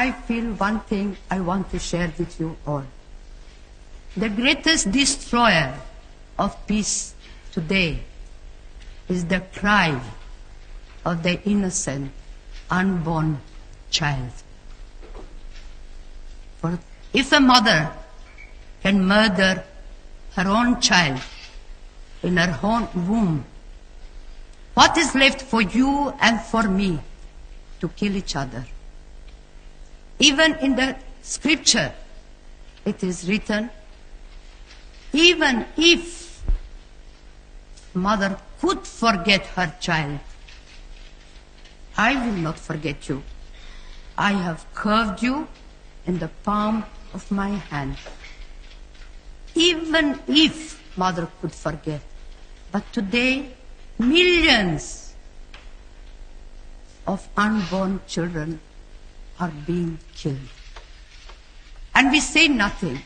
I feel one thing I want to share with you all. The greatest destroyer of peace today is the cry of the innocent, unborn child. For if a mother can murder her own child in her own womb, what is left for you and for me to kill each other? Even in the scripture, it is written, even if mother could forget her child, I will not forget you. I have curved you in the palm of my hand. Even if mother could forget. But today, millions of unborn children are being killed. And we say nothing.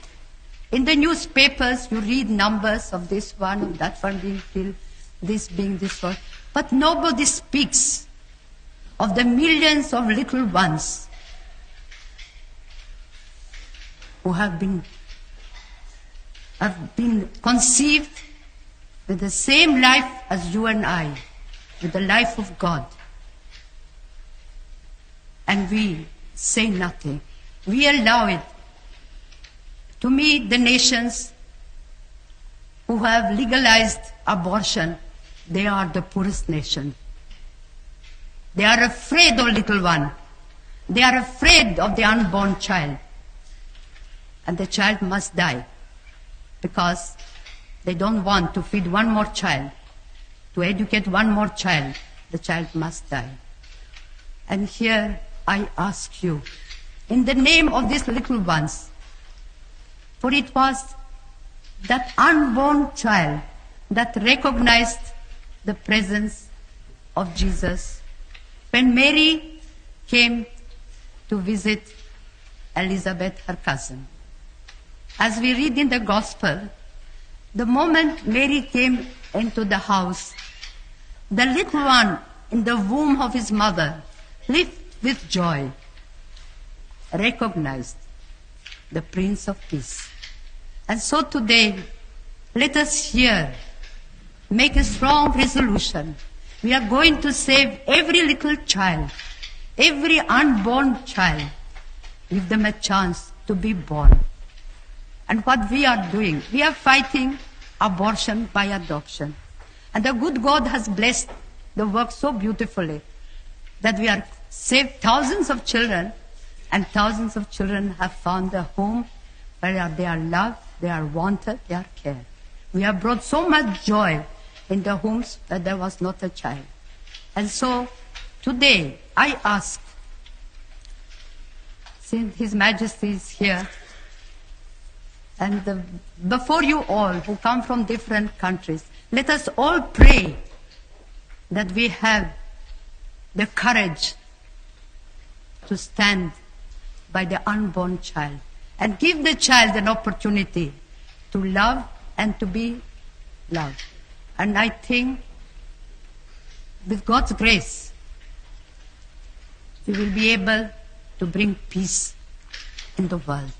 In the newspapers, you read numbers of this one, of that one being killed, this being this one. But nobody speaks of the millions of little ones who have been conceived with the same life as you and I, with the life of God. And we say nothing. We allow it. To me, the nations who have legalized abortion, they are the poorest nation. They are afraid of little one. They are afraid of the unborn child. And the child must die because they don't want to feed one more child, to educate one more child. The child must die. And here I ask you, in the name of these little ones, for it was that unborn child that recognized the presence of Jesus when Mary came to visit Elizabeth, her cousin. As we read in the Gospel, the moment Mary came into the house, the little one in the womb of his mother leaped with joy, recognized the Prince of Peace. And so today, let us here make a strong resolution. We are going to save every little child, every unborn child, give them a chance to be born. And what we are doing, we are fighting abortion by adoption. And the good God has blessed the work so beautifully that we are saved thousands of children, and thousands of children have found a home where they are loved, they are wanted, they are cared. We have brought so much joy in the homes that there was not a child. And so today I ask, since His Majesty is here, and before you all who come from different countries, let us all pray that we have the courage to stand by the unborn child and give the child an opportunity to love and to be loved. And I think with God's grace, we will be able to bring peace in the world.